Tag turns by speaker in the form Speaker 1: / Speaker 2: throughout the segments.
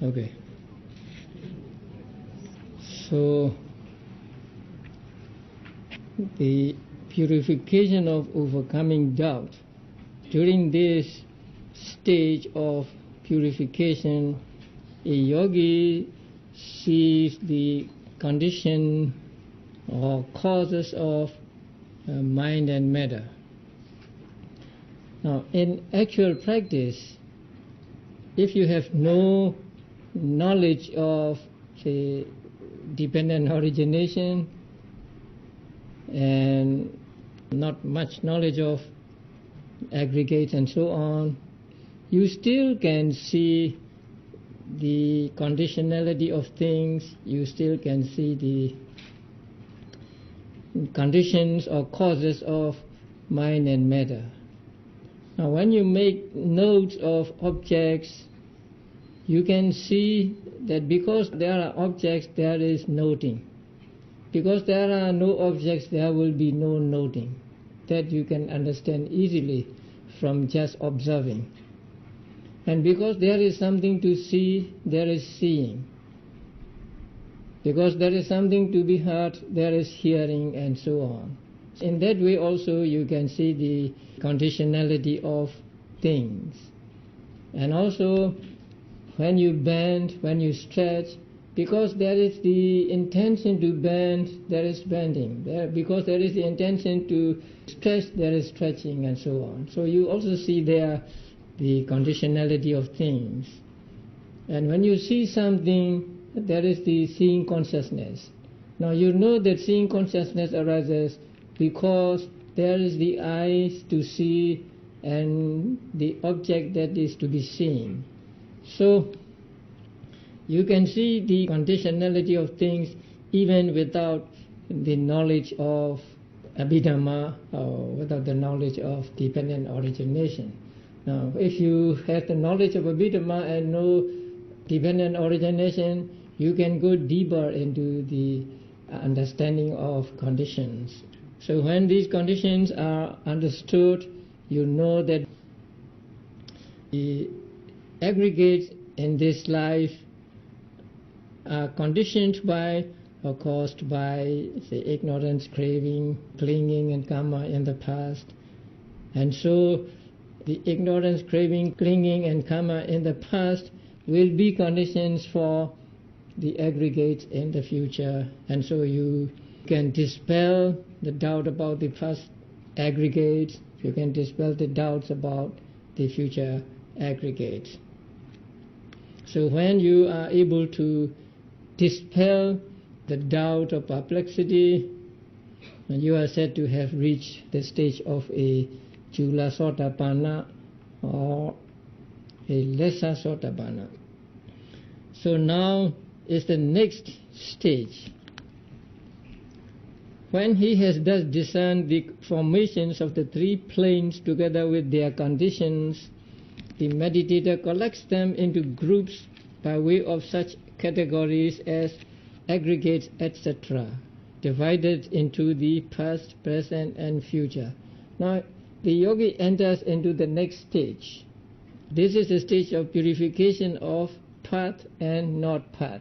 Speaker 1: Okay. So the purification of overcoming doubt. During this stage of purification, a yogi sees the condition or causes of mind and matter. Now, in actual practice, if you have no knowledge of, say, dependent origination and not much knowledge of aggregates and so on, you still can see the conditionality of things, you still can see the conditions or causes of mind and matter. Now, when you make notes of objects, you can see that because there are objects, there is noting. Because there are no objects, there will be no noting. That you can understand easily from just observing. And because there is something to see, there is seeing. Because there is something to be heard, there is hearing, and so on. In that way also you can see the conditionality of things. And also when you bend, when you stretch, because there is the intention to bend, there is bending. Because there is the intention to stretch, there is stretching, and so on. So you also see there the conditionality of things. And when you see something, there is the seeing consciousness. Now you know that seeing consciousness arises because there is the eyes to see and the object that is to be seen. So you can see the conditionality of things even without the knowledge of Abhidhamma or without the knowledge of dependent origination. Now, if you have the knowledge of Abhidhamma and no dependent origination, you can go deeper into the understanding of conditions. So when these conditions are understood, you know that the aggregates in this life are conditioned by or caused by, say, ignorance, craving, clinging, and karma in the past. And so the ignorance, craving, clinging, and karma in the past will be conditions for the aggregates in the future. And so you can dispel the doubt about the past aggregates, you can dispel the doubts about the future aggregates. So when you are able to dispel the doubt or perplexity, you are said to have reached the stage of a Chula Sotapanna or a lesser Sotapanna. So now is the next stage. When he has thus discerned the formations of the three planes together with their conditions, the meditator collects them into groups by way of such categories as aggregates, etc., divided into the past, present, and future. Now, the yogi enters into the next stage. This is the stage of purification of path and not path.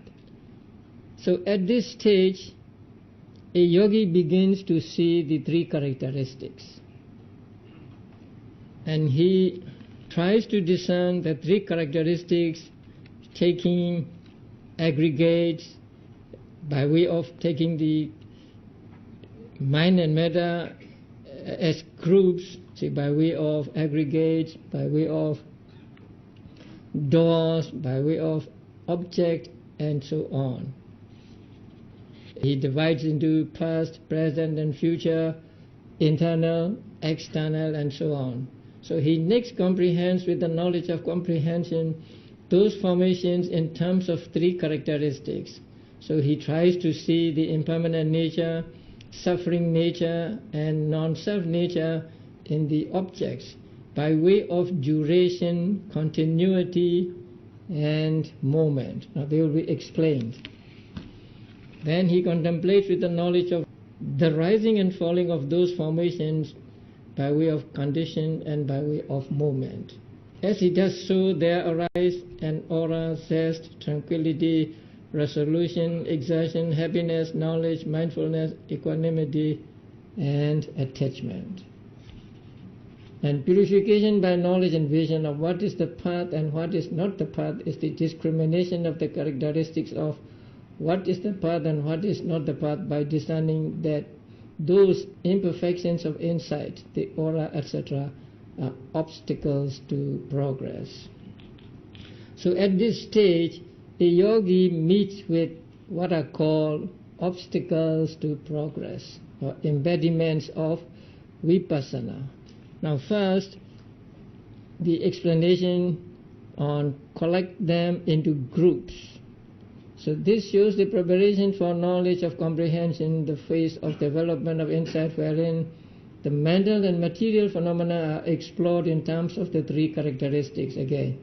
Speaker 1: So at this stage, a yogi begins to see the three characteristics. And he tries to discern the three characteristics, taking aggregates by way of taking the mind and matter as groups, say by way of aggregates, by way of doors, by way of object, and so on. He divides into past, present, and future, internal, external, and so on. So he next comprehends with the knowledge of comprehension those formations in terms of three characteristics. So he tries to see the impermanent nature, suffering nature, and non-self nature in the objects by way of duration, continuity, and moment. Now they will be explained. Then he contemplates with the knowledge of the rising and falling of those formations by way of condition and by way of moment. As it does so, there arise an aura, zest, tranquility, resolution, exertion, happiness, knowledge, mindfulness, equanimity, and attachment. And purification by knowledge and vision of what is the path and what is not the path is the discrimination of the characteristics of what is the path and what is not the path by discerning that those imperfections of insight, the aura, etc., are obstacles to progress. So at this stage, a yogi meets with what are called obstacles to progress, or embodiments of vipassana. Now first, the explanation on collect them into groups. So this shows the preparation for knowledge of comprehension, the phase of development of insight wherein the mental and material phenomena are explored in terms of the three characteristics again.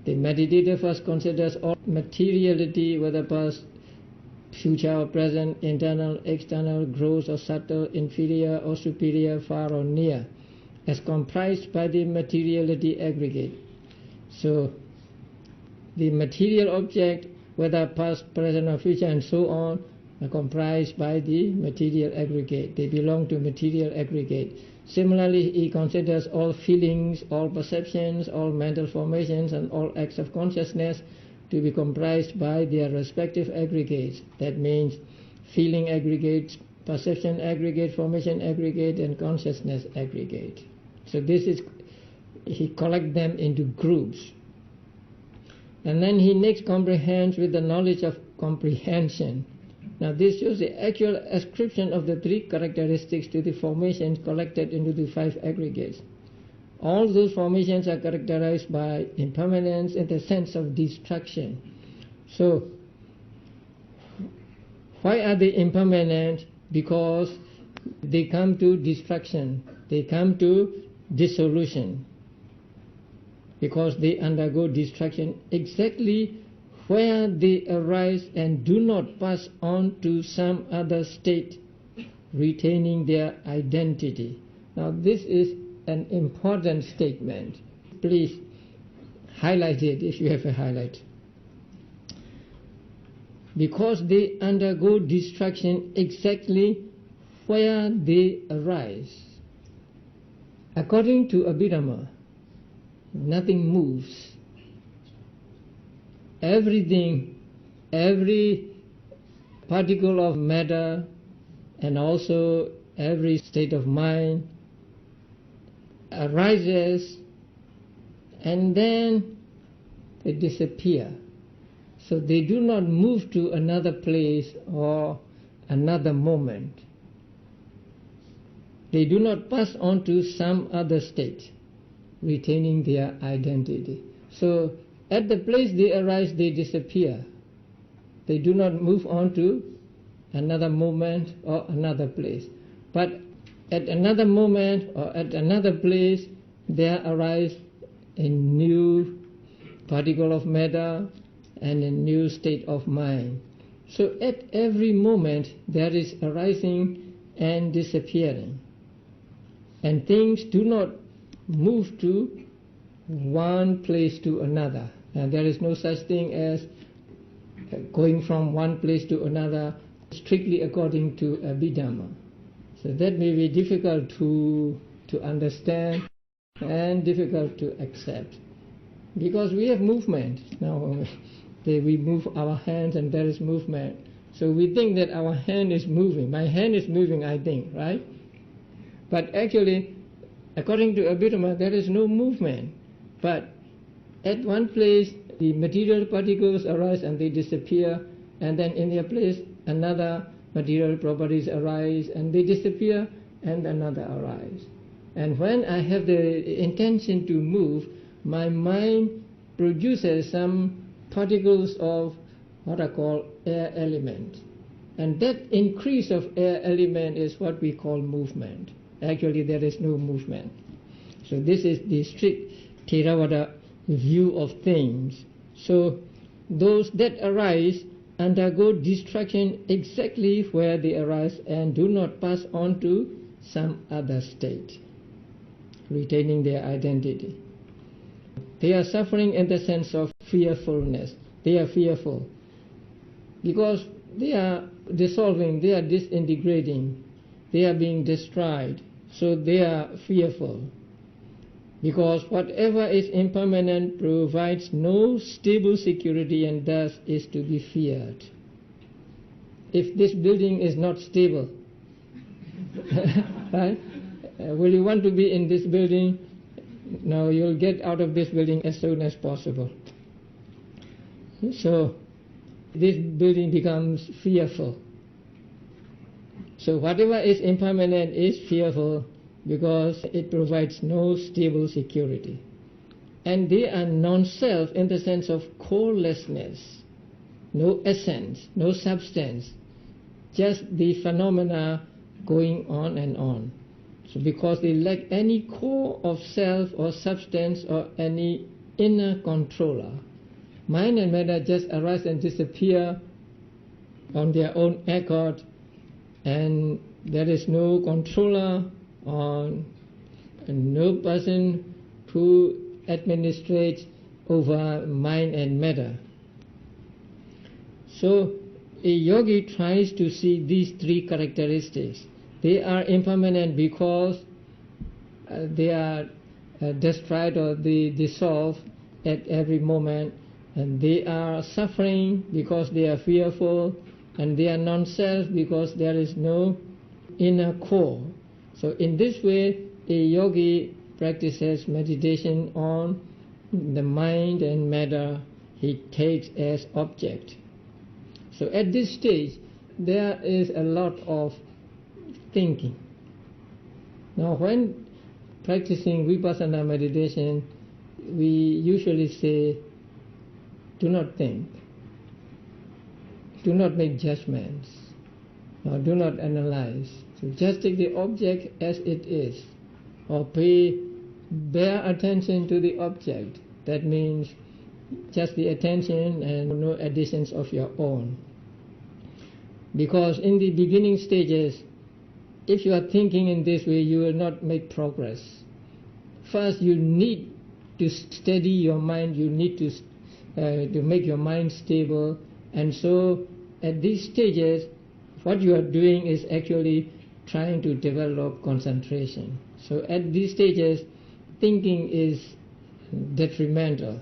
Speaker 1: The meditator first considers all materiality, whether past, future or present, internal, external, gross or subtle, inferior or superior, far or near, as comprised by the materiality aggregate. So the material object, whether past, present or future and so on, are comprised by the material aggregate. They belong to material aggregate. Similarly, he considers all feelings, all perceptions, all mental formations and all acts of consciousness to be comprised by their respective aggregates. That means feeling aggregate, perception aggregate, formation aggregate and consciousness aggregate. So this is, he collects them into groups. And then he next comprehends with the knowledge of comprehension. Now this shows the actual ascription of the three characteristics to the formations collected into the five aggregates. All those formations are characterized by impermanence in the sense of destruction. So why are they impermanent? Because they come to destruction, they come to dissolution, because they undergo destruction exactly where they arise and do not pass on to some other state, retaining their identity. Now this is an important statement. Please highlight it if you have a highlight. Because they undergo destruction exactly where they arise. According to Abhidhamma, nothing moves. Everything, every particle of matter and also every state of mind arises and then they disappear. So they do not move to another place or another moment. They do not pass on to some other state, retaining their identity. So at the place they arise, they disappear. They do not move on to another moment or another place. But at another moment or at another place, there arise a new particle of matter and a new state of mind. So at every moment there is arising and disappearing. And things do not move to one place to another. And there is no such thing as going from one place to another strictly according to Abhidhamma. So that may be difficult to understand and difficult to accept. Because we have movement. Now we move our hands and there is movement. So we think that our hand is moving. My hand is moving, I think, right? But actually, according to Abhidhamma, there is no movement. But at one place, the material particles arise and they disappear, and then in their place, another material properties arise and they disappear, and another arise. And when I have the intention to move, my mind produces some particles of what I call air element. And that increase of air element is what we call movement. Actually, there is no movement. So this is the strict Theravada view of things. So those that arise undergo destruction exactly where they arise and do not pass on to some other state, retaining their identity. They are suffering in the sense of fearfulness. They are fearful because they are dissolving, they are disintegrating, they are being destroyed. So they are fearful because whatever is impermanent provides no stable security and thus is to be feared. If this building is not stable, right? Will you want to be in this building? No, you'll get out of this building as soon as possible. So this building becomes fearful. So whatever is impermanent is fearful because it provides no stable security. And they are non-self in the sense of corelessness, no essence, no substance, just the phenomena going on and on. So because they lack any core of self or substance or any inner controller, mind and matter just arise and disappear on their own accord, and there is no controller or no person who administrates over mind and matter. So a yogi tries to see these three characteristics. They are impermanent because they are destroyed or they dissolve at every moment, and they are suffering because they are fearful, and they are non-self because there is no inner core. So in this way, a yogi practices meditation on the mind and matter he takes as object. So at this stage, there is a lot of thinking. Now when practicing vipassana meditation, we usually say, do not think, do not make judgments, or do not analyze. So just take the object as it is, or pay bare attention to the object. That means just the attention and no additions of your own. Because in the beginning stages, if you are thinking in this way, you will not make progress. First, you need to steady your mind, you need to make your mind stable, and so at these stages, what you are doing is actually trying to develop concentration. So at these stages, thinking is detrimental.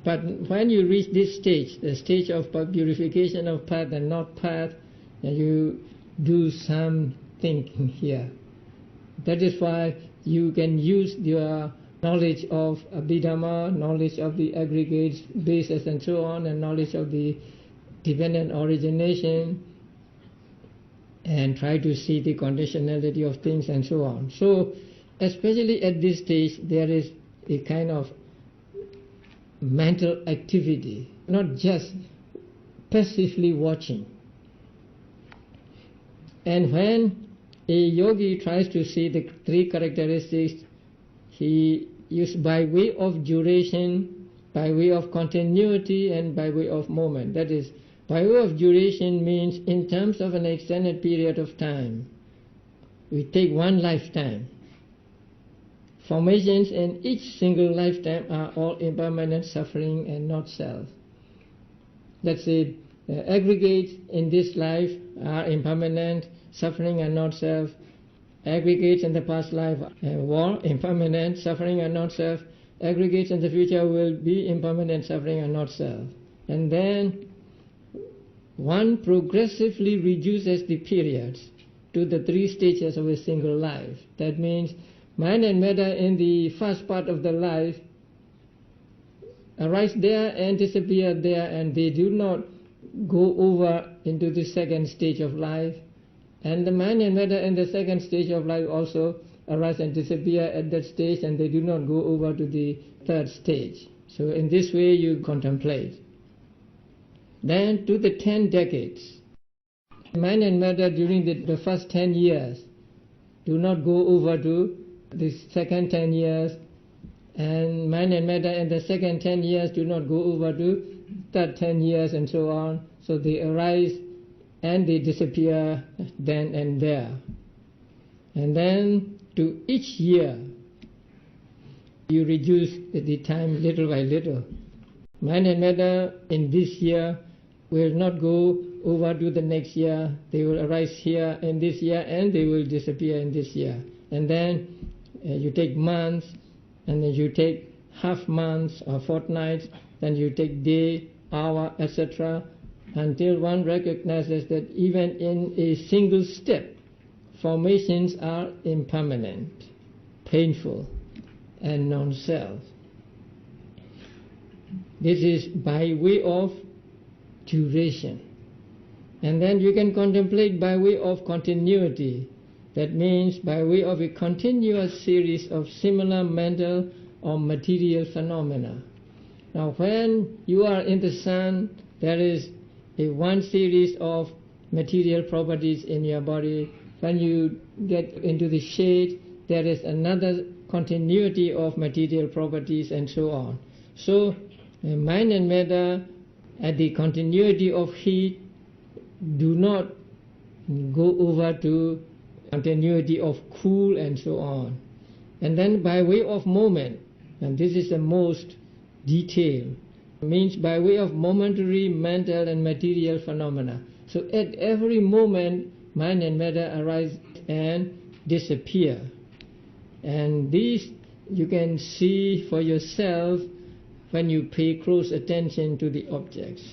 Speaker 1: But when you reach this stage, the stage of purification of path and not path, and you do some thinking here. That is why you can use your knowledge of Abhidhamma, knowledge of the aggregates, bases and so on, and knowledge of the dependent origination, and try to see the conditionality of things and so on. So especially at this stage, there is a kind of mental activity, not just passively watching. And when a yogi tries to see the three characteristics, he uses by way of duration, by way of continuity, and by way of moment. That is, by way of duration means in terms of an extended period of time. We take one lifetime. Formations in each single lifetime are all impermanent, suffering, and not self. That's it. Aggregates in this life are impermanent, suffering, and not self. Aggregates in the past life were impermanent, suffering, and not self. Aggregates in the future will be impermanent, suffering, and not self. And then one progressively reduces the periods to the three stages of a single life. That means mind and matter in the first part of the life arise there and disappear there, and they do not go over into the second stage of life. And the mind and matter in the second stage of life also arise and disappear at that stage, and they do not go over to the third stage. So in this way you contemplate. Then to the 10 decades. Mind and matter during the first 10 years do not go over to the second 10 years, and mind and matter in the second 10 years do not go over to third 10 years and so on. So they arise and they disappear then and there. And then to each year, you reduce the time little by little. Mind and matter in this year will not go over to the next year. They will arise here in this year and they will disappear in this year. And then you take months, and then you take half months or fortnights, then you take day, hour, etc., until one recognizes that even in a single step, formations are impermanent, painful, and non-self. This is by way of duration. And then you can contemplate by way of continuity. That means by way of a continuous series of similar mental or material phenomena. Now when you are in the sun, there is a one series of material properties in your body. When you get into the shade, there is another continuity of material properties and so on. So mind and matter at the continuity of heat do not go over to continuity of cool and so on. And then by way of moment, and this is the most detailed, means by way of momentary mental and material phenomena. So at every moment, mind and matter arise and disappear. And these you can see for yourself when you pay close attention to the objects.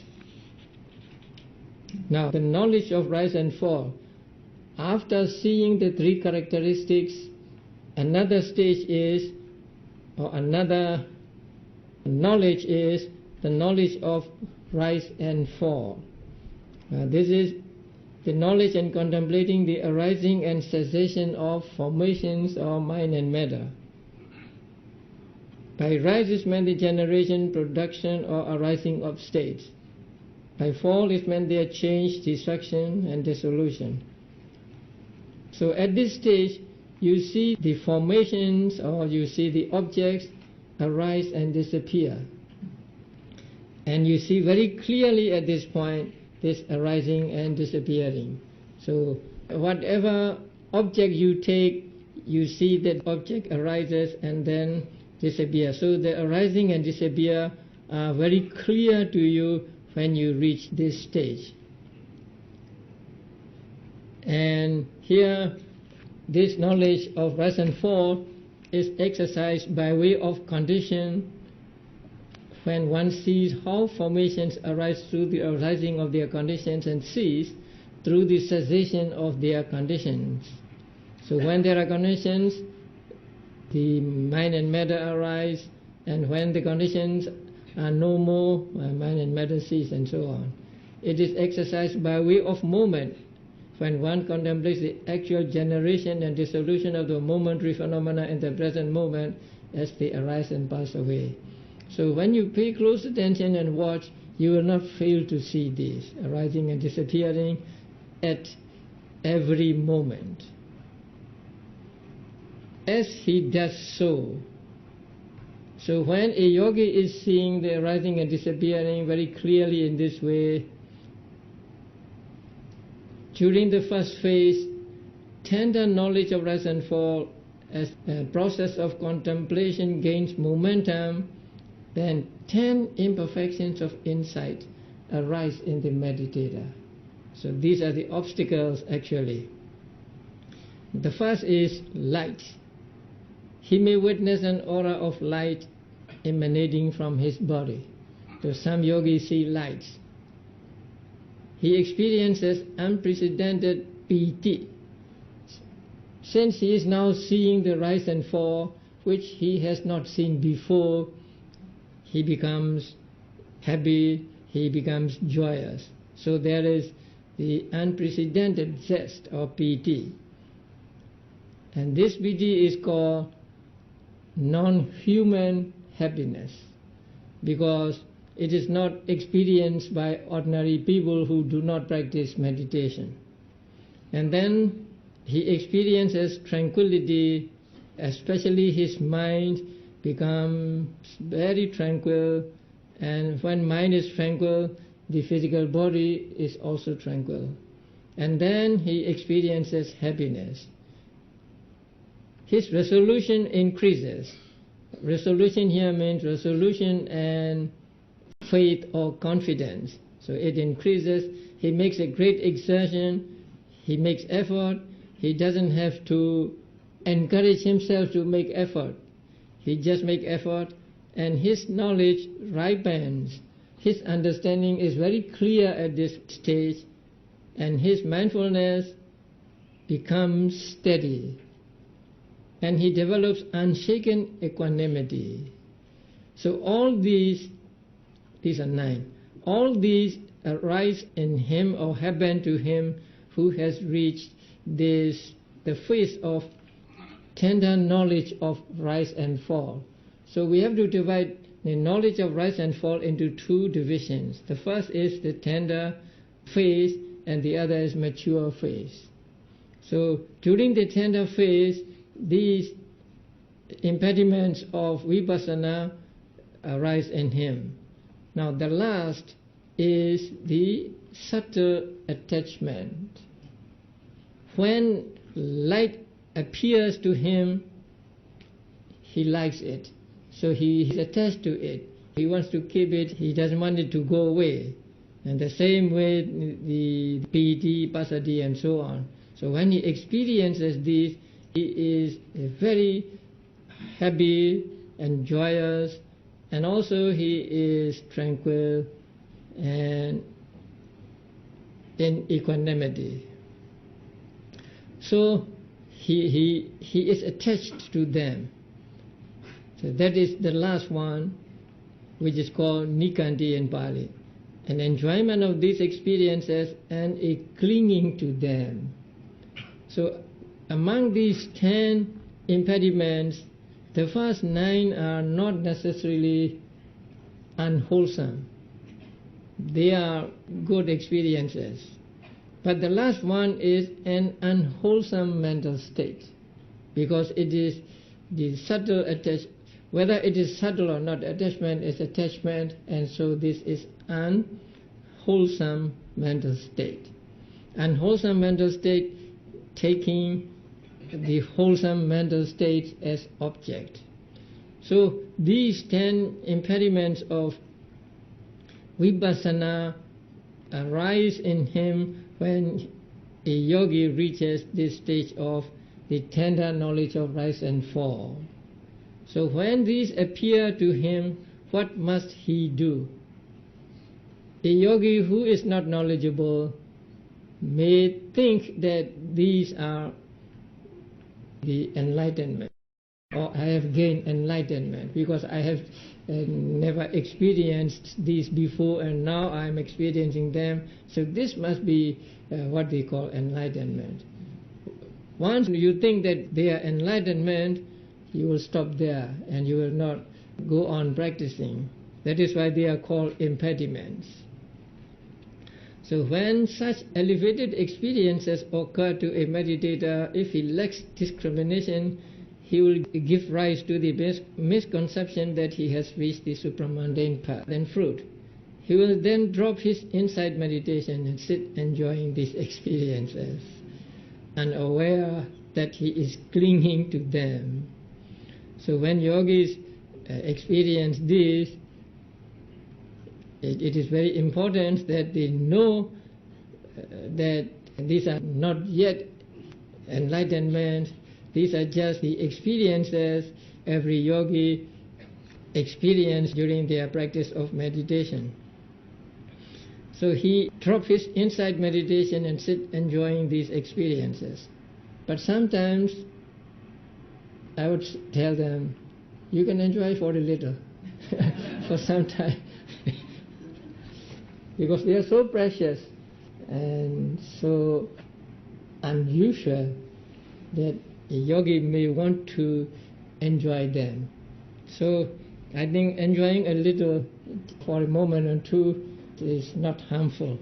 Speaker 1: Now, the knowledge of rise and fall. After seeing the three characteristics, another stage is, or another knowledge is, the knowledge of rise and fall. This is the knowledge and contemplating the arising and cessation of formations of mind and matter. By rise is meant the generation, production, or arising of states. By fall is meant their change, destruction, and dissolution. So at this stage, you see the formations or you see the objects arise and disappear. And you see very clearly at this point this arising and disappearing. So whatever object you take, you see that object arises and then disappears. So the arising and disappear are very clear to you when you reach this stage. And here, this knowledge of rise and fall is exercised by way of condition when one sees how formations arise through the arising of their conditions and cease through the cessation of their conditions. So when there are conditions, the mind and matter arise, and when the conditions are no more, mind and matter cease, and so on. It is exercised by way of moment, when one contemplates the actual generation and dissolution of the momentary phenomena in the present moment as they arise and pass away. So when you pay close attention and watch, you will not fail to see this arising and disappearing at every moment. As he does so when a yogi is seeing the arising and disappearing very clearly in this way, during the first phase, tender knowledge of rise and fall as a process of contemplation gains momentum, then 10 imperfections of insight arise in the meditator. So these are the obstacles actually. The first is light. He may witness an aura of light emanating from his body. So some yogis see lights. He experiences unprecedented piti. Since he is now seeing the rise and fall, which he has not seen before, he becomes happy, he becomes joyous. So there is the unprecedented zest or piti. And this piti is called non-human happiness, because it is not experienced by ordinary people who do not practice meditation. And then he experiences tranquility, especially his mind becomes very tranquil, and when mind is tranquil, the physical body is also tranquil. And then he experiences happiness. His resolution increases, Resolution here means resolution and faith or confidence. So it increases. He makes a great exertion. He makes effort. He doesn't have to encourage himself to make effort. He just makes effort, and his knowledge ripens. His understanding is very clear at this stage, and his mindfulness becomes steady, and he develops unshaken equanimity. So all these are 9, all these arise in him or happen to him who has reached the phase of tender knowledge of rise and fall. So we have to divide the knowledge of rise and fall into 2 divisions. The first is the tender phase, and the other is mature phase. So during the tender phase, these impediments of vipassana arise in him. Now the last is the subtle attachment. When light appears to him, he likes it, so he is attached to it. He wants to keep it, he doesn't want it to go away. And the same way the piti, passaddhi and so on. So when he experiences this, he is very happy and joyous, and also he is tranquil and in equanimity. So he is attached to them. So that is the last one, which is called nikanti in Pali. An enjoyment of these experiences and a clinging to them. So among these 10 impediments, the first 9 are not necessarily unwholesome. They are good experiences. But the last one is an unwholesome mental state, because it is the subtle attachment. Whether it is subtle or not, attachment is attachment, and so this is unwholesome mental state. Unwholesome mental state taking the wholesome mental state as object. So these 10 impediments of vipassana arise in him when a yogi reaches this stage of the tender knowledge of rise and fall. So when these appear to him, what must he do? A yogi who is not knowledgeable may think that these are the enlightenment, or I have gained enlightenment because I have never experienced these before and now I am experiencing them, so this must be what we call enlightenment. Once you think that they are enlightenment, you will stop there and you will not go on practicing. That is why they are called impediments. So when such elevated experiences occur to a meditator, if he lacks discrimination, he will give rise to the misconception that he has reached the supramundane path and fruit. He will then drop his insight meditation and sit enjoying these experiences, unaware that he is clinging to them. So when yogis experience this, it is very important that they know that these are not yet enlightenment. These are just the experiences every yogi experiences during their practice of meditation. So he drops his insight meditation and sit enjoying these experiences. But sometimes I would tell them, you can enjoy for a little, for some time, because they are so precious and so unusual that a yogi may want to enjoy them. So I think enjoying a little for a moment or two is not harmful.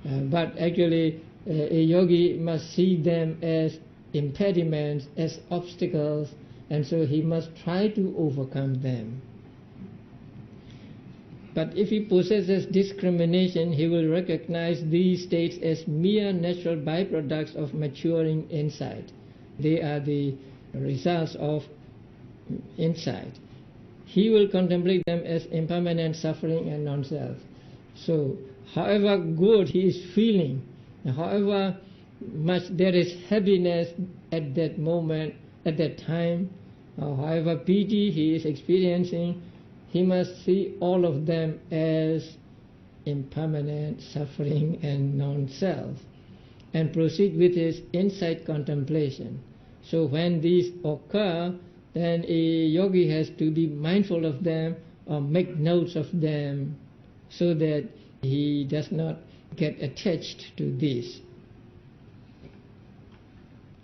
Speaker 1: But actually a yogi must see them as impediments, as obstacles, and so he must try to overcome them. But if he possesses discrimination, he will recognize these states as mere natural byproducts of maturing insight. They are the results of insight, he will contemplate them as impermanent suffering and non-self. So, however good he is feeling, however much there is happiness at that moment, at that time, or however pity he is experiencing, he must see all of them as impermanent suffering and non-self, and proceed with his insight contemplation. So when these occur, then a yogi has to be mindful of them or make notes of them so that he does not get attached to this.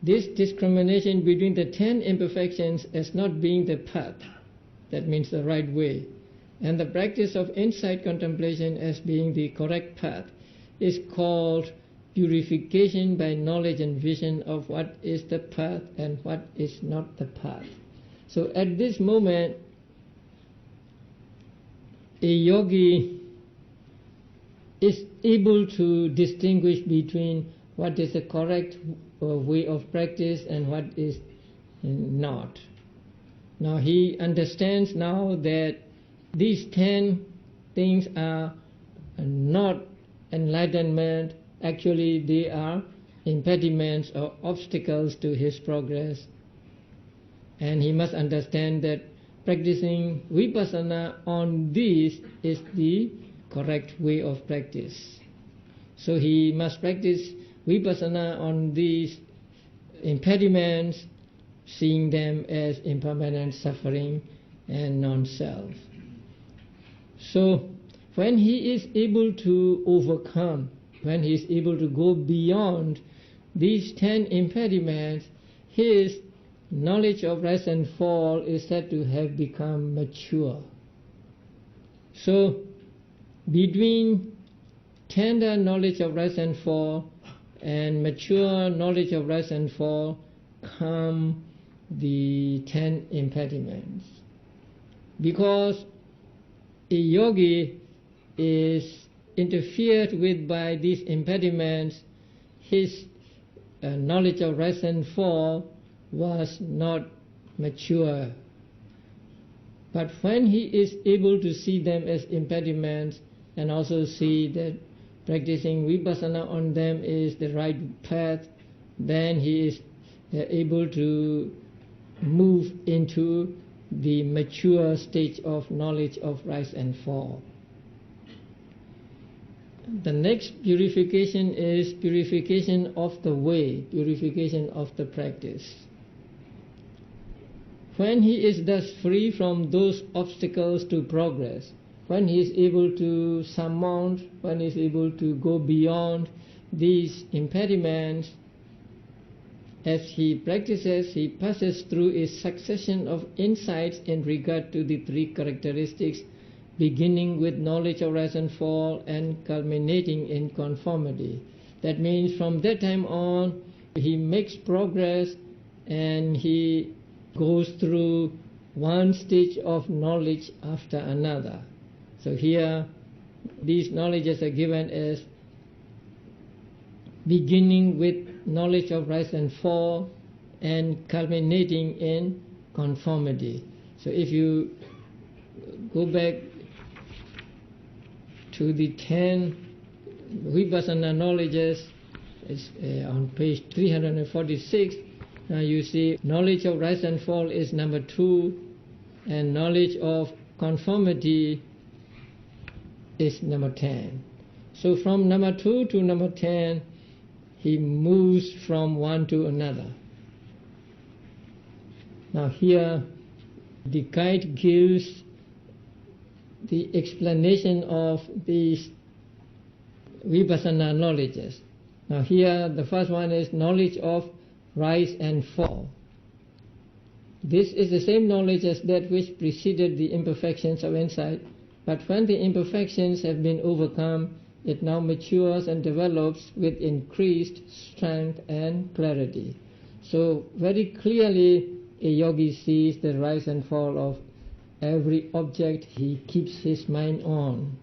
Speaker 1: This discrimination between the 10 imperfections as not being the path, that means the right way, and the practice of insight contemplation as being the correct path, is called purification by knowledge and vision of what is the path and what is not the path. So at this moment, a yogi is able to distinguish between what is the correct way of practice and what is not. Now he understands now that these 10 things are not enlightenment, actually they are impediments or obstacles to his progress. And he must understand that practicing vipassana on these is the correct way of practice. So he must practice vipassana on these impediments, seeing them as impermanent suffering and non-self. So when he is able to overcome, when he is able to go beyond these 10 impediments, his knowledge of rise and fall is said to have become mature. So between tender knowledge of rise and fall and mature knowledge of rise and fall come the 10 impediments. Because a yogi is interfered with by these impediments, his knowledge of rise and fall was not mature. But when he is able to see them as impediments and also see that practicing vipassana on them is the right path, then he is able to move into the mature stage of knowledge of rise and fall. The next purification is purification of the way, purification of the practice. When he is thus free from those obstacles to progress, when he is able to surmount, when he is able to go beyond these impediments, as he practices, he passes through a succession of insights in regard to the 3 characteristics, beginning with knowledge of rise and fall and culminating in conformity. That means from that time on, he makes progress and he goes through one stage of knowledge after another. So here, these knowledges are given as beginning with knowledge of rise and fall and culminating in conformity. So if you go back to the 10 vipassana knowledges, it's on page 346, now you see knowledge of rise and fall is number 2 and knowledge of conformity is number 10. So from number 2 to number 10, he moves from one to another. Now here the guide gives the explanation of these vipassana knowledges. Now here the first one is knowledge of rise and fall. This is the same knowledge as that which preceded the imperfections of insight, but when the imperfections have been overcome, it now matures and develops with increased strength and clarity. So very clearly a yogi sees the rise and fall of every object he keeps his mind on.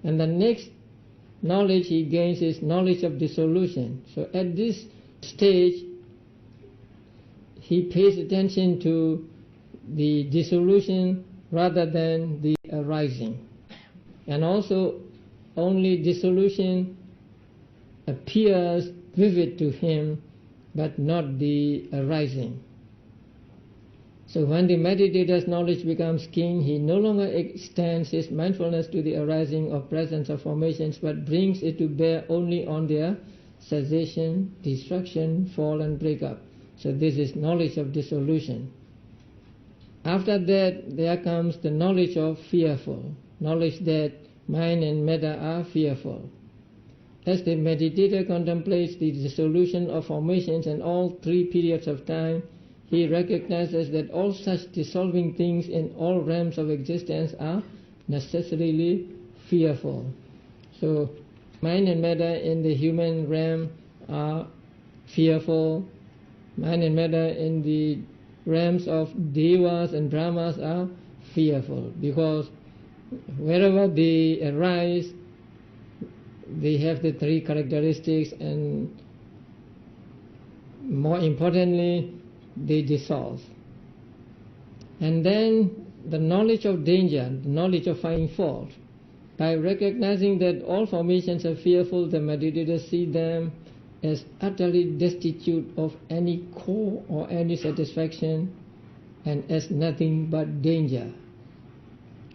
Speaker 1: And the next knowledge he gains is knowledge of dissolution. So at this stage he pays attention to the dissolution rather than the arising. And also only dissolution appears vivid to him, but not the arising. So when the meditator's knowledge becomes keen, he no longer extends his mindfulness to the arising or presence of formations, but brings it to bear only on their cessation, destruction, fall and breakup. So this is knowledge of dissolution. After that, there comes the knowledge of fearful, knowledge that mind and matter are fearful. As the meditator contemplates the dissolution of formations and all three periods of time, he recognizes that all such dissolving things in all realms of existence are necessarily fearful. So mind and matter in the human realm are fearful. Mind and matter in the realms of devas and brahmas are fearful, because wherever they arise, they have the three characteristics, and more importantly, they dissolve. And then the knowledge of danger, the knowledge of finding fault. By recognizing that all formations are fearful, the meditator sees them as utterly destitute of any core or any satisfaction, and as nothing but danger.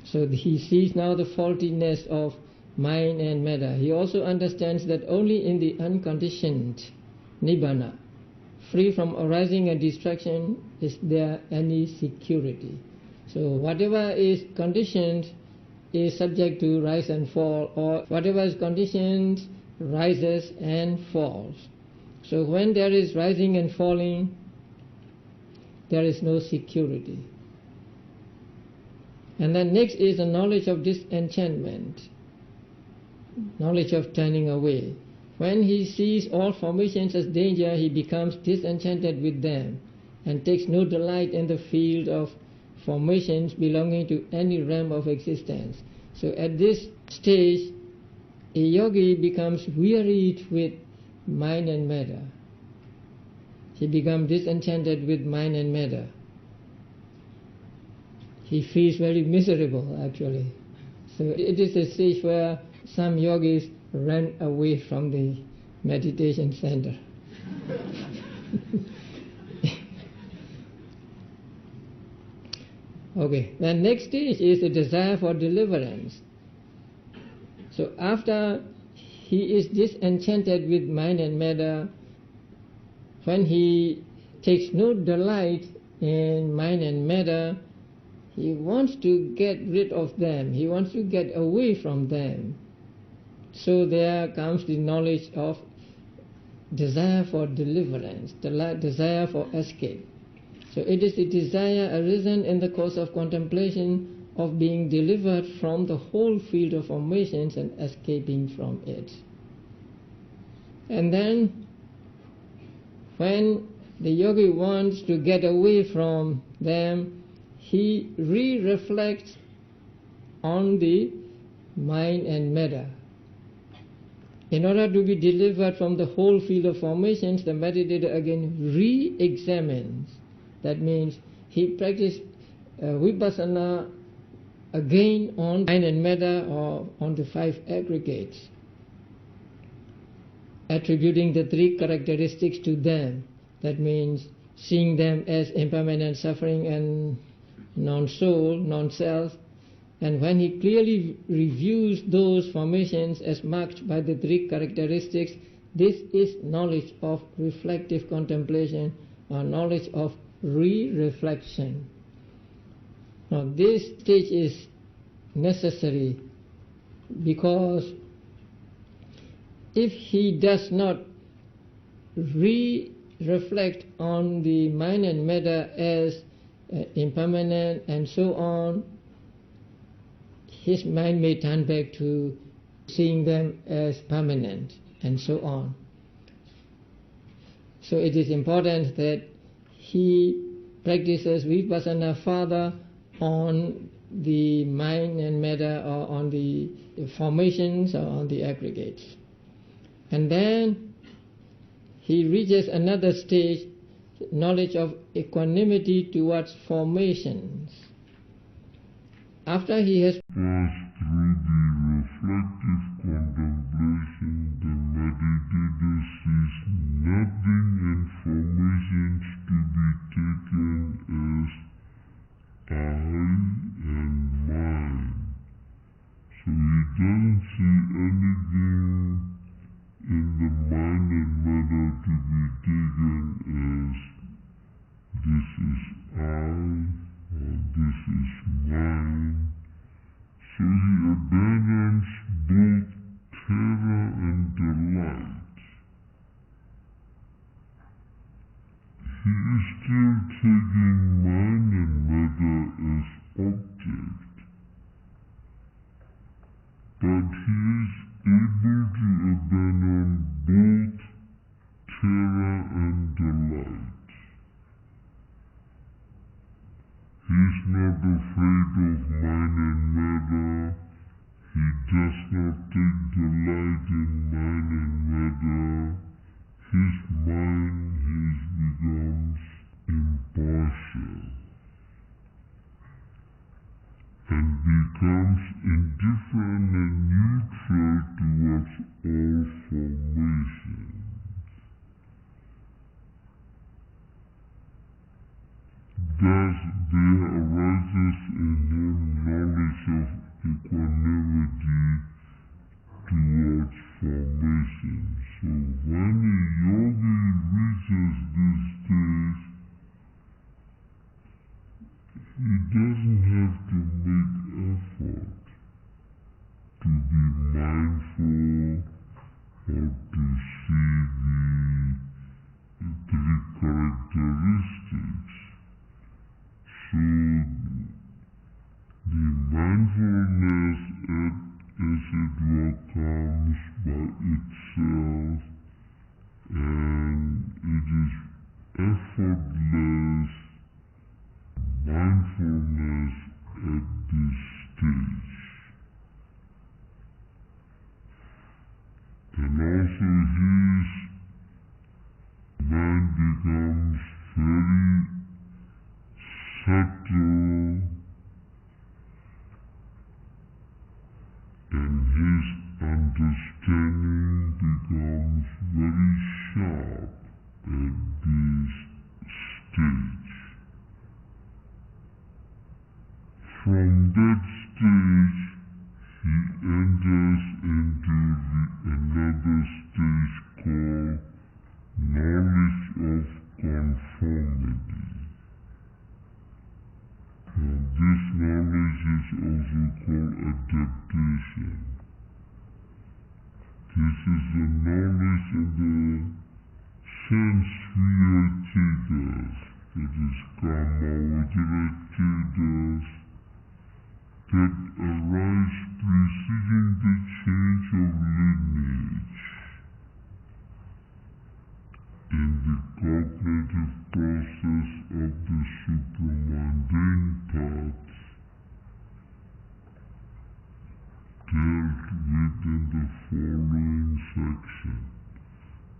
Speaker 1: So he sees now the faultiness of mind and matter. He also understands that only in the unconditioned nibbana, free from arising and distraction, is there any security. So whatever is conditioned is subject to rise and fall, or whatever is conditioned rises and falls. So when there is rising and falling, there is no security. And then next is the knowledge of disenchantment, knowledge of turning away. When he sees all formations as danger, he becomes disenchanted with them and takes no delight in the field of formations belonging to any realm of existence. So at this stage, a yogi becomes wearied with mind and matter. He becomes disenchanted with mind and matter. He feels very miserable, actually. So it is a stage where some yogis ran away from the meditation center. Okay, the next stage is the desire for deliverance. So after he is disenchanted with mind and matter, when he takes no delight in mind and matter, he wants to get rid of them, he wants to get away from them. So there comes the knowledge of desire for deliverance, desire for escape. So it is the desire arisen in the course of contemplation of being delivered from the whole field of formations and escaping from it. And then when the yogi wants to get away from them, he re-reflects on the mind and matter. In order to be delivered from the whole field of formations, the meditator again re-examines. That means he practices vipassana again on mind and matter, or on the five aggregates, attributing the three characteristics to them. That means seeing them as impermanent, suffering and non-soul, non-self. And when he clearly reviews those formations as marked by the three characteristics, this is knowledge of reflective contemplation, or knowledge of re-reflection. Now this stage is necessary, because if he does not re-reflect on the mind and matter as impermanent and so on, his mind may turn back to seeing them as permanent and so on. So it is important that he practices vipassana further on the mind and matter, or on the formations, or on the aggregates. And then he reaches another stage, knowledge of equanimity towards formations. After he has
Speaker 2: passed through the reflective contemplation, the meditator sees nothing in formations to be taken as I and mine. So he doesn't see anything in the mind and matter to be taken as this is I or this is mine. So he abandons both terror and delight. He is still taking mind and matter as object, but he is able to abandon both terror and delight. He is not afraid of mind and matter. He does not take delight in mind and matter. His mind becomes impartial and becomes indifferent and neutral towards all formations. Thus there arises in him knowledge of equanimity towards formations. So when a yogi reaches this stage, he doesn't have to make effort to be mindful or to see the three characteristics. So the mindfulness, as it were, comes by itself, and it is effortless mindfulness at this stage. And also his mind becomes very subtle, and his understanding becomes very sharp at this stage. From that stage, he enters into another stage called knowledge of conformity. And this knowledge is also called adaptation. This is the knowledge of the sense sphere chetas, that is karma vajra chetas, that arise preceding the change of lineage in the cognitive process of the supramundane paths dealt with in the following section.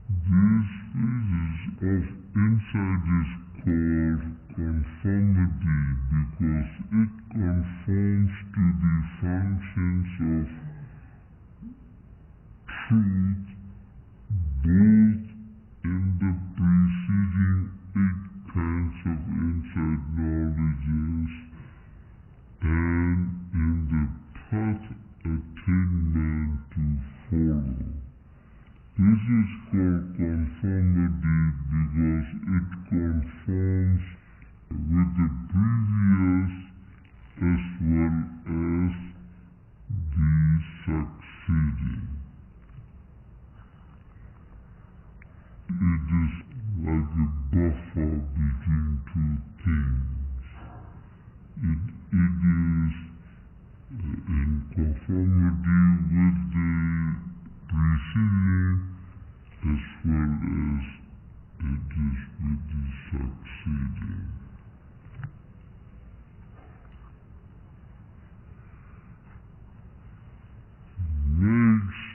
Speaker 2: These phases of insight is called conformity because it conforms to the functions of truth both in the preceding 8 kinds of insight knowledges and in the path attainment to follow. This is called conformity because it conforms with the previous as well as the succeeding. It is like a buffer between two things. It is in conformity with the preceding as well as it is with the succeeding. Next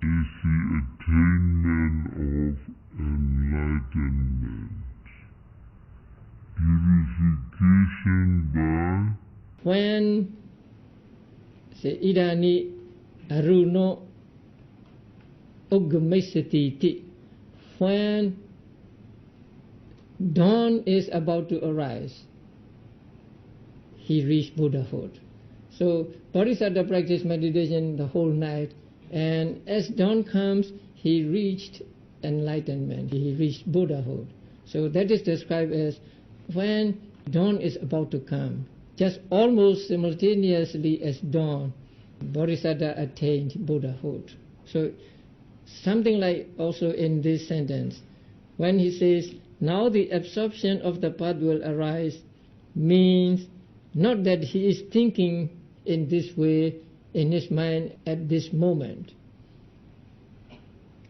Speaker 2: is the attainment of enlightenment.
Speaker 1: when say idani aruno uggamisatiti, when dawn is about to arise, he reached Buddhahood. So Bodhisattva practiced meditation the whole night, and as dawn comes, he reached enlightenment, he reached Buddhahood. So that is described as when dawn is about to come. Just almost simultaneously as dawn, Bodhisattva attained Buddhahood. So something like also in this sentence, when he says, now the absorption of the path will arise, means not that he is thinking in this way in his mind at this moment.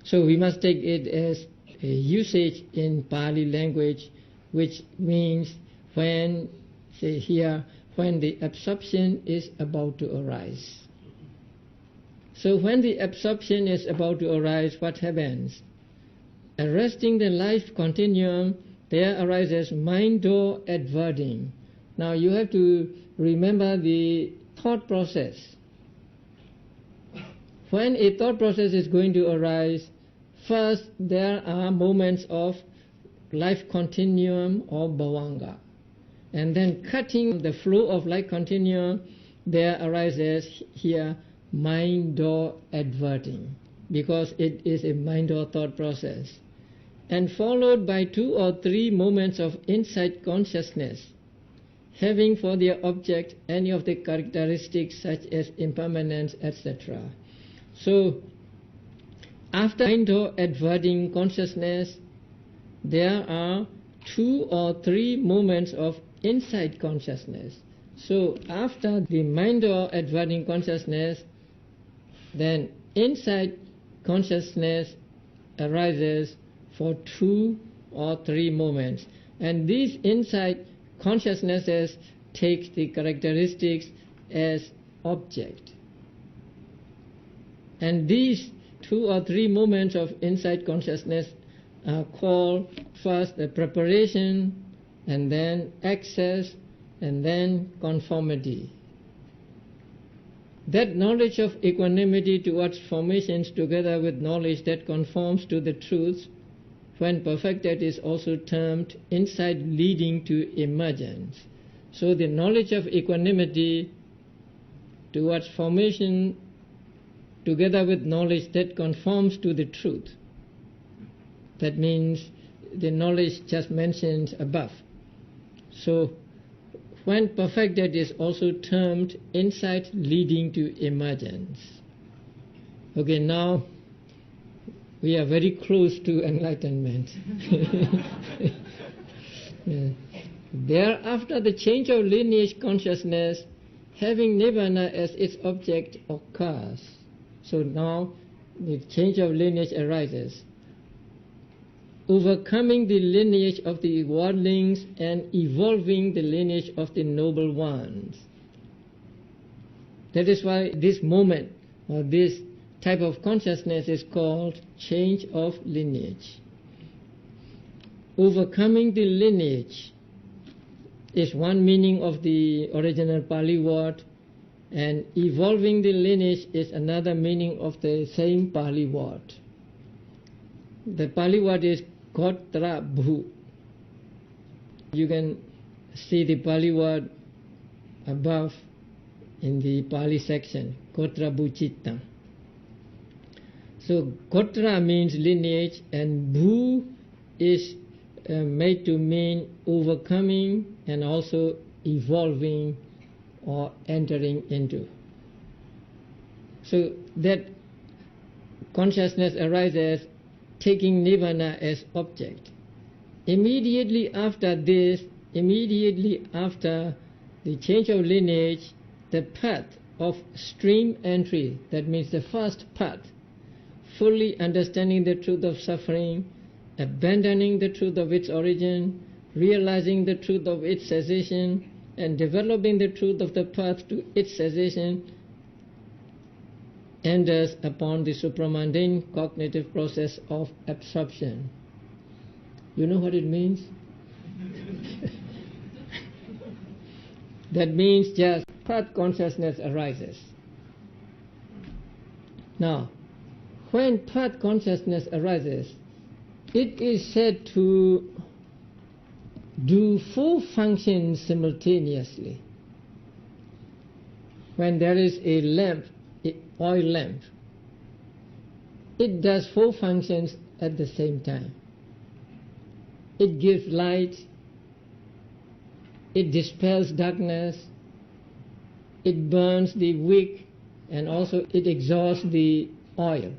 Speaker 1: So we must take it as a usage in Pali language, which means when, say here, when the absorption is about to arise. So when the absorption is about to arise, what happens? Arresting the life continuum, there arises mind door adverting. Now you have to remember the thought process. When a thought process is going to arise, first there are moments of life continuum or bhavanga. And then cutting the flow of life continuum, there arises here mind door adverting, because it is a mind or thought process. And followed by 2 or 3 moments of insight consciousness, having for their object any of the characteristics such as impermanence, etc. So, after mind or adverting consciousness, there are 2 or 3 moments of insight consciousness. So, after the mind or adverting consciousness, then insight consciousness arises for 2 or 3 moments. And these insight consciousnesses take the characteristics as object. And these 2 or 3 moments of insight consciousness are called first the preparation, and then access, and then conformity. That knowledge of equanimity towards formations together with knowledge that conforms to the truth, when perfected, is also termed insight leading to emergence. So the knowledge of equanimity towards formation together with knowledge that conforms to the truth. That means the knowledge just mentioned above. So when perfected is also termed insight leading to emergence. Okay, now we are very close to enlightenment. Thereafter, the change of lineage consciousness, having nirvana as its object, occurs. So now the change of lineage arises, overcoming the lineage of the worldlings and evolving the lineage of the noble ones. That is why this moment or this type of consciousness is called change of lineage. Overcoming the lineage is one meaning of the original Pali word, and evolving the lineage is another meaning of the same Pali word. The Pali word is Gotra Bhu. You can see the Pali word above in the Pali section, Gotra Bhu Chitta. So Gotra means lineage, and Bhu is made to mean overcoming and also evolving or entering into. So that consciousness arises taking nirvana as object. Immediately after this, immediately after the change of lineage, the path of stream entry, that means the first path, fully understanding the truth of suffering, abandoning the truth of its origin, realizing the truth of its cessation, and developing the truth of the path to its cessation, enters upon the supramundane cognitive process of absorption. You know what it means? That means just path consciousness arises. Now, when path consciousness arises, it is said to do 4 functions simultaneously. When there is a lamp, an oil lamp, it does 4 functions at the same time. It gives light, it dispels darkness, it burns the wick, and also it exhausts the oil.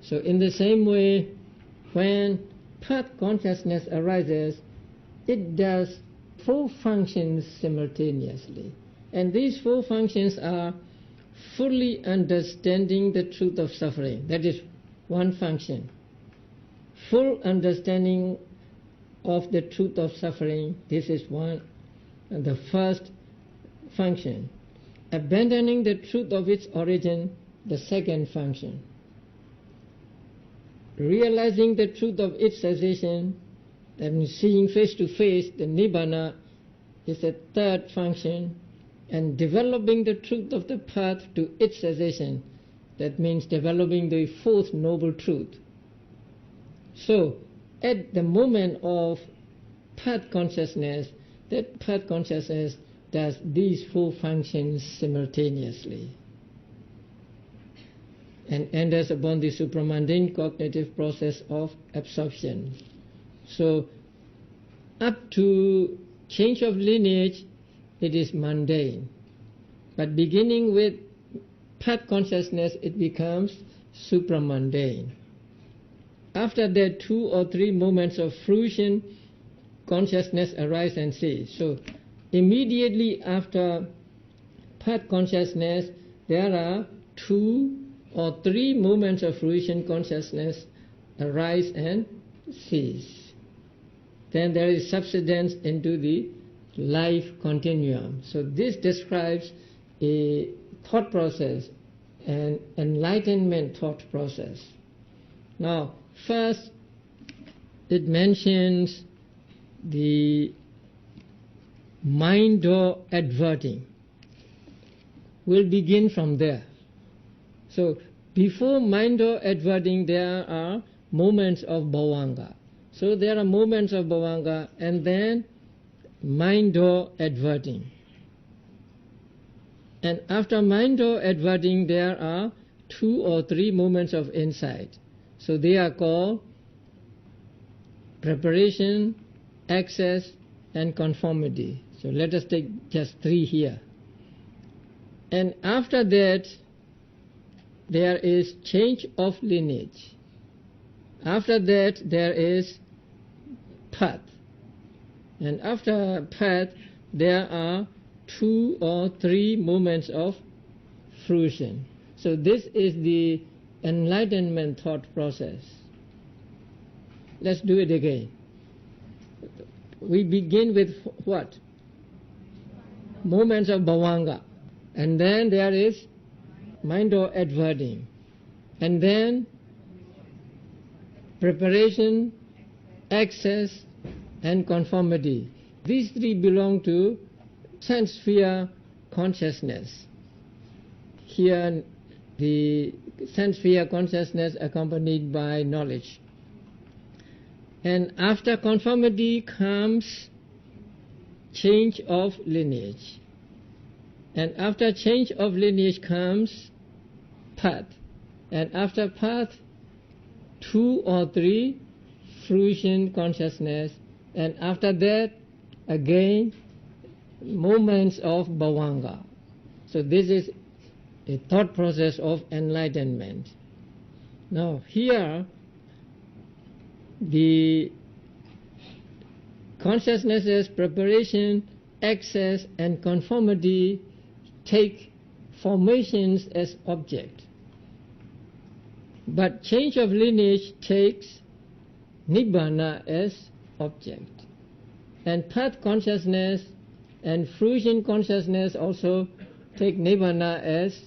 Speaker 1: So in the same way, when path consciousness arises, it does 4 functions simultaneously. And these 4 functions are fully understanding the truth of suffering. That is one function. Full understanding of the truth of suffering, this is the first function. Abandoning the truth of its origin, the second function. Realizing the truth of its cessation, and seeing face to face, the nibbana, is the third function. And developing the truth of the path to its cessation, that means developing the 4th noble truth. So, at the moment of path consciousness, that path consciousness does these 4 functions simultaneously and enters upon the supramundane cognitive process of absorption. So, up to change of lineage, it is mundane. But beginning with path consciousness, it becomes supramundane. After that, 2 or 3 moments of fruition, consciousness arise and cease. So immediately after path consciousness, there are 2 or 3 moments of fruition consciousness arise and cease. Then there is subsidence into the life continuum. So this describes a thought process, an enlightenment thought process. Now, first it mentions the mind door adverting. We'll begin from there. So before mind door adverting, there are moments of bhavanga. So there are moments of bhavanga, and then mind door adverting. And after mind door adverting, there are 2 or 3 moments of insight. So they are called preparation, access, and conformity. So let us take just 3 here. And after that, there is change of lineage. After that, there is path. And after path, there are 2 or 3 moments of fruition. So this is the enlightenment thought process. Let's do it again. We begin with what? Moments of bhavanga. And then there is mind door adverting. And then preparation, access, and conformity. These 3 belong to sense sphere consciousness. Here the sense sphere consciousness accompanied by knowledge. And after conformity comes change of lineage. And after change of lineage comes path. And after path, 2 or 3 fruition consciousness. And after that, again, moments of bhavanga. So this is a thought process of enlightenment. Now here, the consciousness's preparation, access, and conformity take formations as object. But change of lineage takes nibbana as object. And path consciousness and fruition consciousness also take nibbana as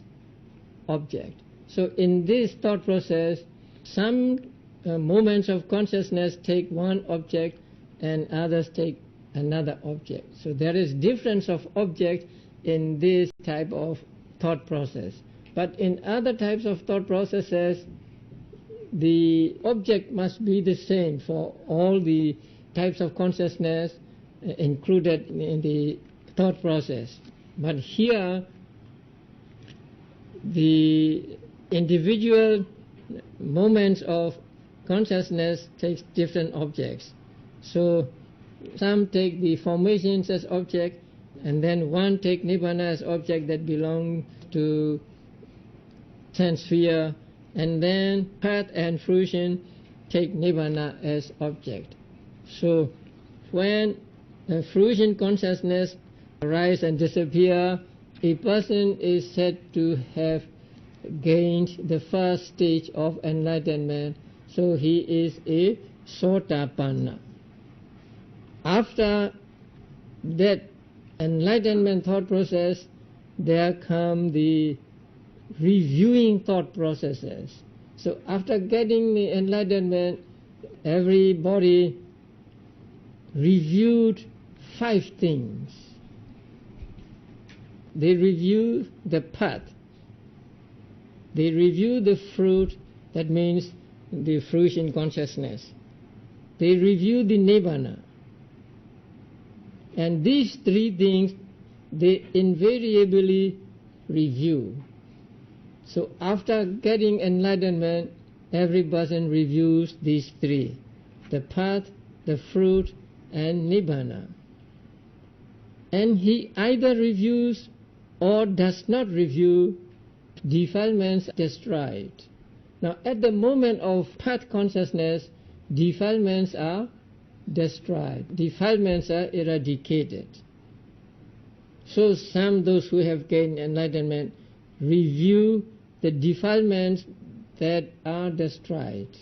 Speaker 1: object. So in this thought process, some moments of consciousness take one object and others take another object. So there is difference of object in this type of thought process. But in other types of thought processes, the object must be the same for all the types of consciousness included in the thought process. But here, the individual moments of consciousness takes different objects. So some take the formations as object, and then one take Nibbana as object that belong to sense sphere, and then path and fruition take Nibbana as object. So when fruition consciousness arise and disappear, a person is said to have gained the first stage of enlightenment, so he is a Sotapanna. After that enlightenment thought process, there come the reviewing thought processes. So after getting the enlightenment, everybody reviewed 5 things. They review the path. They review the fruit, that means the fruition consciousness. They review the Nibbana. And these 3 things, they invariably review. So after getting enlightenment, every person reviews these 3, the path, the fruit, and Nibbana. And he either reviews or does not review, defilements destroyed. Now at the moment of path consciousness, defilements are destroyed, defilements are eradicated. So those who have gained enlightenment review the defilements that are destroyed,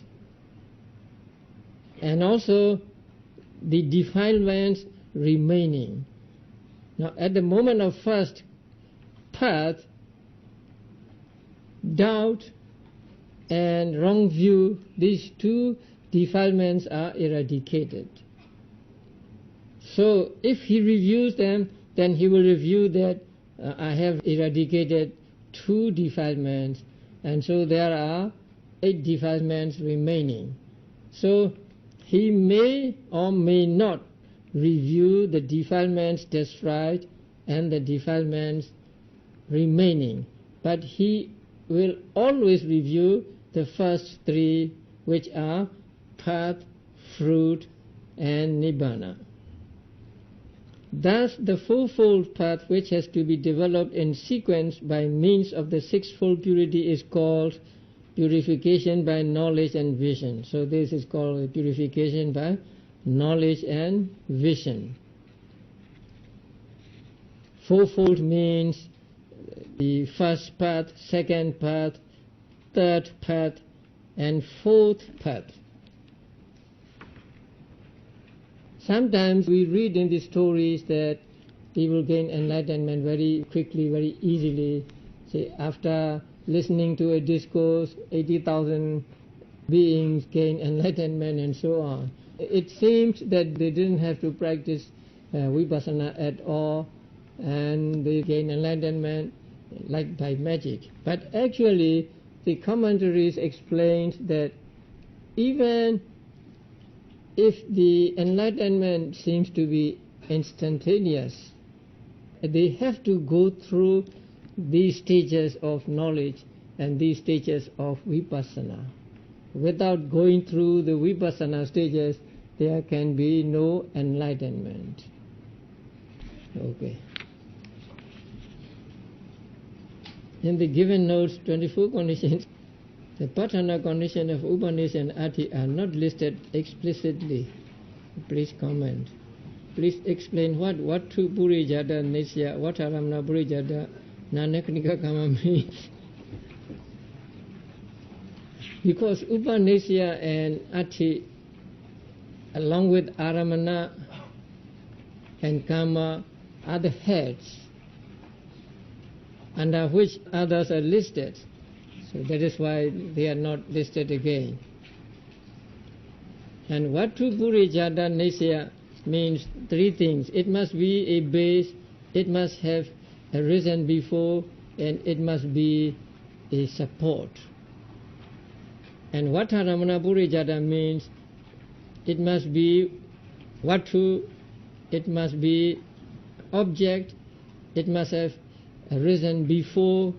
Speaker 1: and also the defilements remaining. Now at the moment of first path, doubt and wrong view, these 2 defilements are eradicated. So if he reviews them, then he will review that I have eradicated 2 defilements, and so there are 8 defilements remaining. So he may or may not review the defilements destroyed and the defilements remaining, but he will always review the first 3, which are path, fruit, and Nibbana. Thus the fourfold path, which has to be developed in sequence by means of the sixfold purity, is called purification by knowledge and vision. So this is called purification by knowledge and vision. Fourfold means the first path, second path, third path, and fourth path. Sometimes we read in the stories that people gain enlightenment very quickly, very easily. Say, after listening to a discourse, 80,000 beings gain enlightenment and so on. It seems that they didn't have to practice vipassana at all, and they gain enlightenment like by magic. But actually, the commentaries explained that even if the enlightenment seems to be instantaneous, they have to go through these stages of knowledge and these stages of vipassana. Without going through the vipassana stages, there can be no enlightenment. Okay. In the given notes, 24 conditions, the patthana condition of Upanishad and Ati are not listed explicitly. Please comment. Please explain what to Purijada Nisya, what Aramana Purijada Nanaknika Kama means. Because Upanishad and Ati, along with Aramana and Kama, are the heads under which others are listed. So that is why they are not listed again. And Vatu Purijada Nisya means three things. It must be a base, it must have arisen before, and it must be a support. And Vataramana Purijata means it must be Vatu, it must be object, it must have arisen before,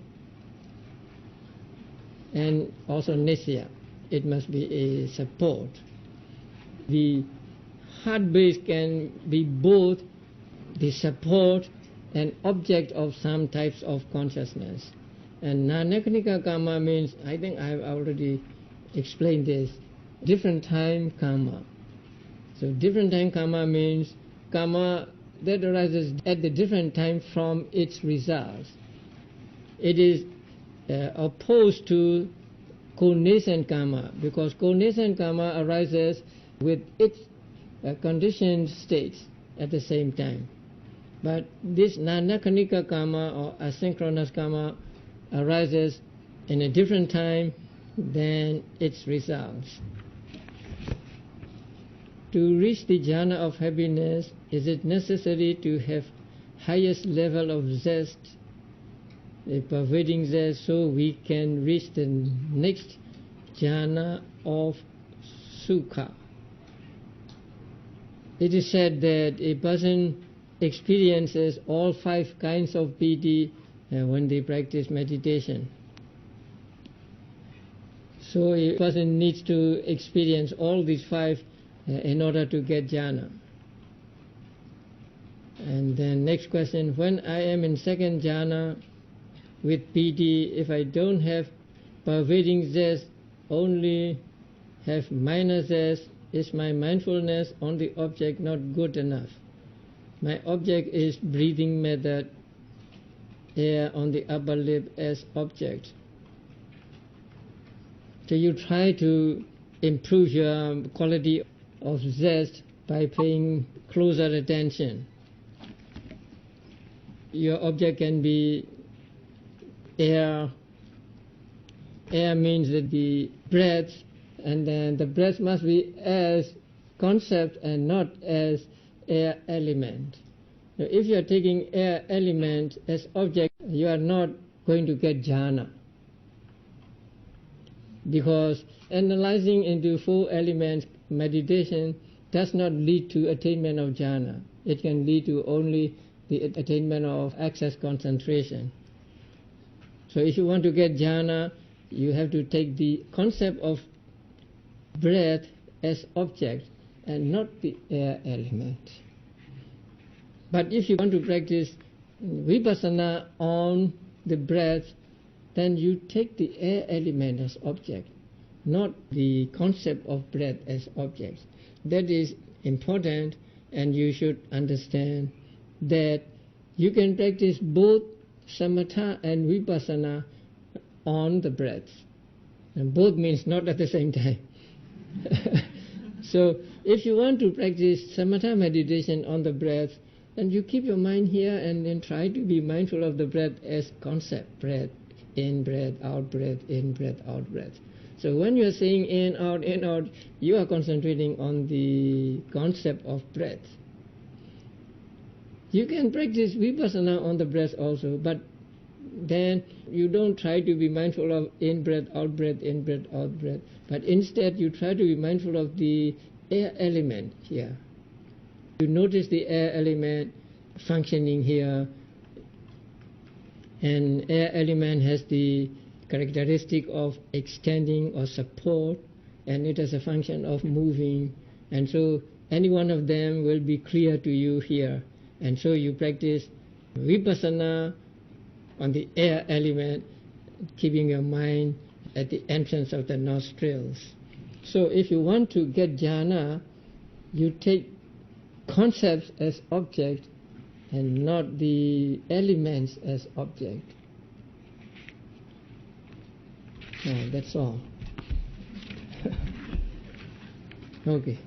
Speaker 1: and also Nisya, it must be a support. The heart base can be both the support and object of some types of consciousness. And Nanakanika karma means, I think I have already explained this, different time karma. So different time karma means karma that arises at the different time from its results. It is opposed to co-nascent karma, because co-nascent karma arises with its conditioned states at the same time. But this Nanakanika karma or asynchronous karma arises in a different time than its results. To reach the jhana of happiness, is it necessary to have highest level of zest, a pervading zest, so we can reach the next jhana of sukha? It is said that a person experiences all 5 kinds of piti when they practice meditation. So a person needs to experience all these 5 in order to get jhana. And then next question, when I am in second jhana with piti, if I don't have pervading zest, only have minor zest, is my mindfulness on the object not good enough? My object is breathing method, air on the upper lip as object. So you try to improve your quality of zest by paying closer attention. Your object can be air. Air means that the breath, and then the breath must be as concept and not as air element. Now, if you are taking air element as object, you are not going to get jhana, because analyzing into 4 elements meditation does not lead to attainment of jhana. It can lead to only the attainment of access concentration. So if you want to get jhana, you have to take the concept of breath as object and not the air element. But if you want to practice vipassana on the breath, then you take the air element as object, not the concept of breath as object. That is important, and you should understand that you can practice both samatha and vipassana on the breath. And both means not at the same time. So if you want to practice samatha meditation on the breath, then you keep your mind here and then try to be mindful of the breath as concept. Breath in, breath out, breath in, breath out, breath. So when you are saying in, out, you are concentrating on the concept of breath. You can practice vipassana on the breath also, but then you don't try to be mindful of in breath, out breath, in breath, out breath, but instead you try to be mindful of the air element here. You notice the air element functioning here, and air element has the characteristic of extending or support, and it has a function of moving, and so any one of them will be clear to you here. And so you practice vipassana on the air element, keeping your mind at the entrance of the nostrils. So if you want to get jhana, you take concepts as object and not the elements as object. That's all. Okay.